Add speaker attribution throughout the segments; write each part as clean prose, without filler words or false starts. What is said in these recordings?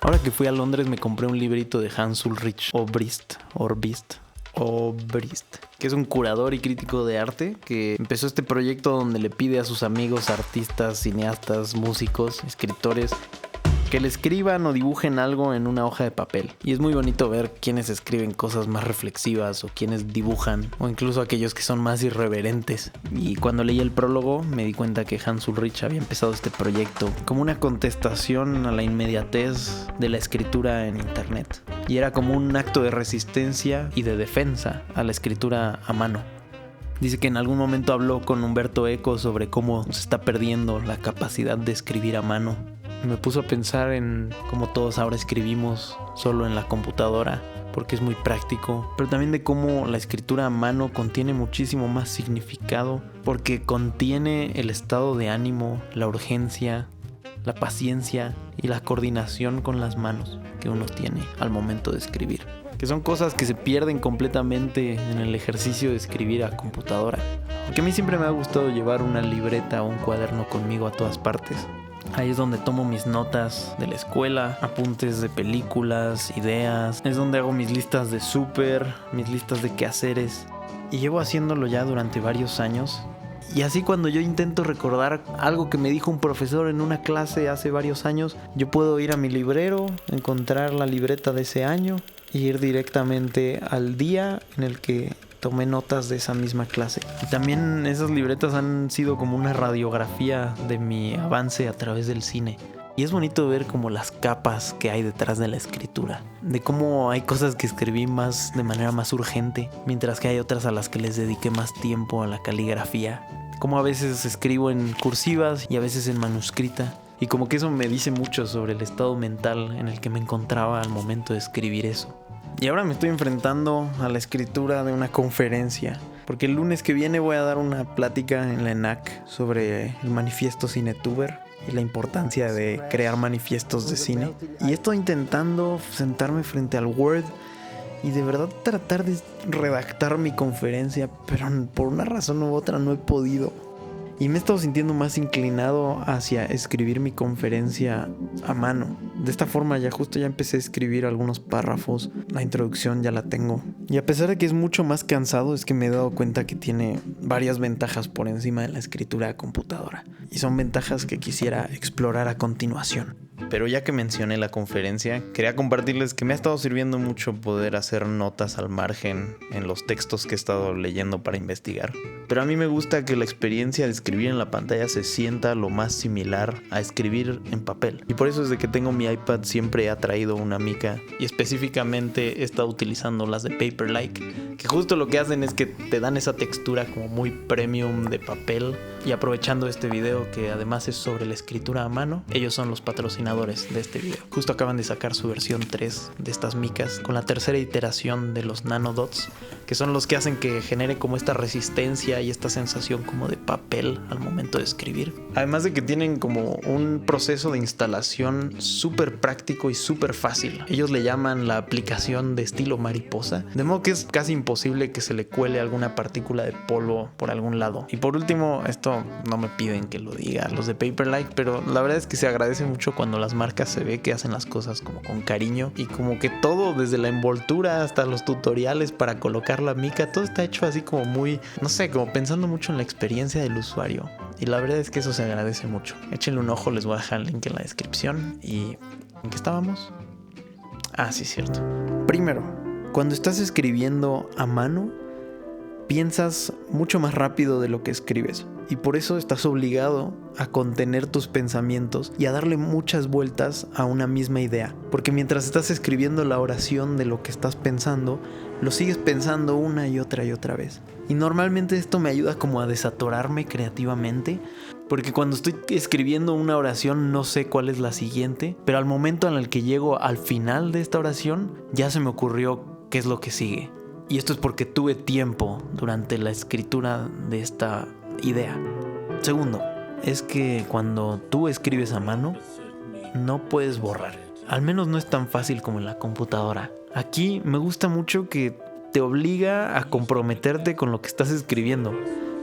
Speaker 1: Ahora que fui a Londres me compré un librito de Hans Ulrich Obrist, que es un curador y crítico de arte que empezó este proyecto donde le pide a sus amigos artistas, cineastas, músicos, escritores que le escriban o dibujen algo en una hoja de papel. Y es muy bonito ver quienes escriben cosas más reflexivas o quienes dibujan, o incluso aquellos que son más irreverentes. Y cuando leí el prólogo me di cuenta que Hans Ulrich había empezado este proyecto como una contestación a la inmediatez de la escritura en internet. Y era como un acto de resistencia y de defensa a la escritura a mano. Dice que en algún momento habló con Humberto Eco sobre cómo se está perdiendo la capacidad de escribir a mano. Me puso a pensar en cómo todos ahora escribimos solo en la computadora porque es muy práctico, pero también de cómo la escritura a mano contiene muchísimo más significado porque contiene el estado de ánimo, la urgencia, la paciencia y la coordinación con las manos que uno tiene al momento de escribir, que son cosas que se pierden completamente en el ejercicio de escribir a computadora. Porque a mí siempre me ha gustado llevar una libreta o un cuaderno conmigo a todas partes. Ahí es donde tomo mis notas de la escuela, apuntes de películas, ideas. Es donde hago mis listas de súper, mis listas de quehaceres. Y llevo haciéndolo ya durante varios años. Y así cuando yo intento recordar algo que me dijo un profesor en una clase hace varios años, yo puedo ir a mi librero, encontrar la libreta de ese año y ir directamente al día en el que tomé notas de esa misma clase. Y también esas libretas han sido como una radiografía de mi avance a través del cine. Y es bonito ver como las capas que hay detrás de la escritura. De cómo hay cosas que escribí de manera más urgente, mientras que hay otras a las que les dediqué más tiempo a la caligrafía. Como a veces escribo en cursivas y a veces en manuscrita. Y como que eso me dice mucho sobre el estado mental en el que me encontraba al momento de escribir eso. Y ahora me estoy enfrentando a la escritura de una conferencia, porque el lunes que viene voy a dar una plática en la ENAC sobre el manifiesto Cinetuber y la importancia de crear manifiestos de cine. Y estoy intentando sentarme frente al Word y de verdad tratar de redactar mi conferencia, pero por una razón u otra no he podido. Y me he estado sintiendo más inclinado hacia escribir mi conferencia a mano. De esta forma ya empecé a escribir algunos párrafos. La introducción ya la tengo. Y a pesar de que es mucho más cansado, es que me he dado cuenta que tiene varias ventajas por encima de la escritura a computadora. Y son ventajas que quisiera explorar a continuación. Pero ya que mencioné la conferencia, quería compartirles que me ha estado sirviendo mucho poder hacer notas al margen en los textos que he estado leyendo para investigar. Pero a mí me gusta que la experiencia de escribir en la pantalla se sienta lo más similar a escribir en papel. Y por eso desde que tengo mi iPad siempre he traído una mica y específicamente he estado utilizando las de Paperlike, que justo lo que hacen es que te dan esa textura como muy premium de papel. Y aprovechando este video que además es sobre la escritura a mano, ellos son los patrocinadores de este video. Justo acaban de sacar su versión 3 de estas micas con la tercera iteración de los nanodots, que son los que hacen que genere como esta resistencia y esta sensación como de papel al momento de escribir. Además de que tienen como un proceso de instalación súper práctico y súper fácil. Ellos le llaman la aplicación de estilo mariposa, de modo que es casi imposible que se le cuele alguna partícula de polvo por algún lado. Y por último, esto no me piden que lo diga los de Paperlike, pero la verdad es que se agradece mucho cuando las marcas se ve que hacen las cosas como con cariño y como que todo, desde la envoltura hasta los tutoriales para colocar la mica, todo está hecho así como muy, no sé, como pensando mucho en la experiencia del usuario. Y la verdad es que eso se agradece mucho. Échenle un ojo, les voy a dejar el link en la descripción. ¿Y en qué estábamos? Ah, sí, cierto. Primero, cuando estás escribiendo a mano, piensas mucho más rápido de lo que escribes. Y por eso estás obligado a contener tus pensamientos y a darle muchas vueltas a una misma idea. Porque mientras estás escribiendo la oración de lo que estás pensando, lo sigues pensando una y otra vez. Y normalmente esto me ayuda como a desatorarme creativamente. Porque cuando estoy escribiendo una oración no sé cuál es la siguiente. Pero al momento en el que llego al final de esta oración, ya se me ocurrió qué es lo que sigue. Y esto es porque tuve tiempo durante la escritura de esta idea. Segundo, es que cuando tú escribes a mano, no puedes borrar. Al menos no es tan fácil como en la computadora. Aquí me gusta mucho que te obliga a comprometerte con lo que estás escribiendo.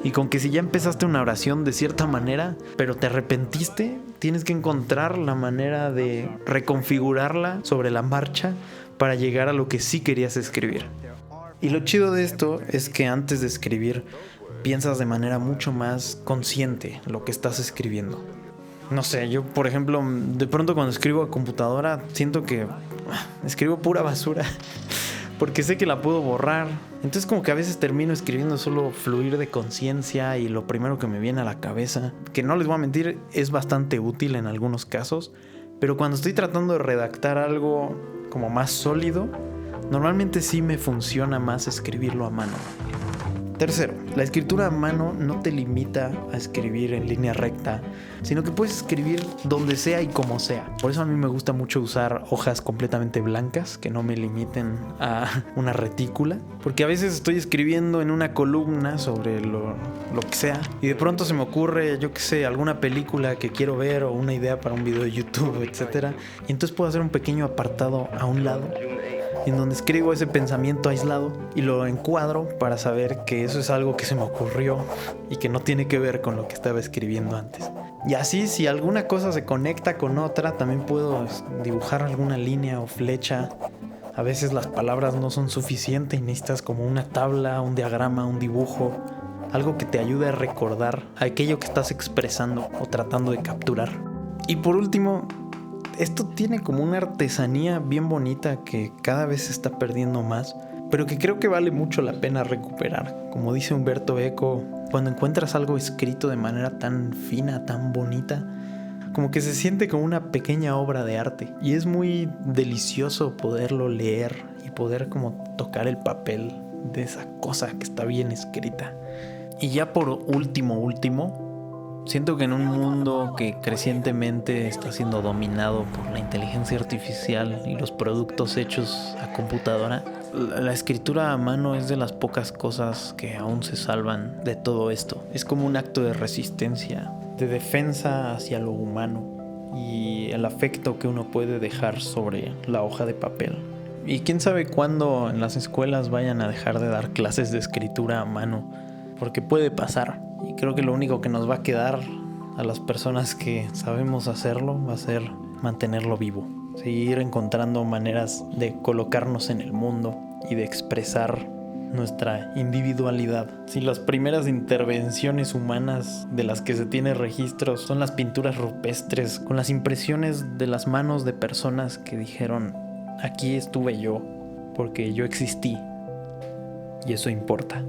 Speaker 1: Y con que si ya empezaste una oración de cierta manera, pero te arrepentiste, tienes que encontrar la manera de reconfigurarla sobre la marcha para llegar a lo que sí querías escribir. Y lo chido de esto es que antes de escribir, piensas de manera mucho más consciente lo que estás escribiendo. No sé, yo por ejemplo, de pronto cuando escribo a computadora, siento que escribo pura basura. Porque sé que la puedo borrar. Entonces como que a veces termino escribiendo solo fluir de conciencia y lo primero que me viene a la cabeza. Que no les voy a mentir, es bastante útil en algunos casos. Pero cuando estoy tratando de redactar algo como más sólido, normalmente sí me funciona más escribirlo a mano. Tercero, la escritura a mano no te limita a escribir en línea recta, sino que puedes escribir donde sea y como sea. Por eso a mí me gusta mucho usar hojas completamente blancas que no me limiten a una retícula, porque a veces estoy escribiendo en una columna sobre lo que sea y de pronto se me ocurre, yo qué sé, alguna película que quiero ver o una idea para un video de YouTube, etc. Y entonces puedo hacer un pequeño apartado a un lado en donde escribo ese pensamiento aislado y lo encuadro para saber que eso es algo que se me ocurrió y que no tiene que ver con lo que estaba escribiendo antes. Y así, si alguna cosa se conecta con otra, también puedo dibujar alguna línea o flecha. A veces las palabras no son suficientes y necesitas como una tabla, un diagrama, un dibujo, algo que te ayude a recordar aquello que estás expresando o tratando de capturar. Y por último, esto tiene como una artesanía bien bonita que cada vez se está perdiendo más, pero que creo que vale mucho la pena recuperar. Como dice Humberto Eco, cuando encuentras algo escrito de manera tan fina, tan bonita, como que se siente como una pequeña obra de arte. Y es muy delicioso poderlo leer y poder como tocar el papel de esa cosa que está bien escrita. Y ya por último, siento que en un mundo que crecientemente está siendo dominado por la inteligencia artificial y los productos hechos a computadora, la escritura a mano es de las pocas cosas que aún se salvan de todo esto. Es como un acto de resistencia, de defensa hacia lo humano y el afecto que uno puede dejar sobre la hoja de papel. Y quién sabe cuándo en las escuelas vayan a dejar de dar clases de escritura a mano, porque puede pasar. Y creo que lo único que nos va a quedar a las personas que sabemos hacerlo va a ser mantenerlo vivo. Seguir encontrando maneras de colocarnos en el mundo y de expresar nuestra individualidad. Si las primeras intervenciones humanas de las que se tiene registros son las pinturas rupestres, con las impresiones de las manos de personas que dijeron: aquí estuve yo, porque yo existí, y eso importa.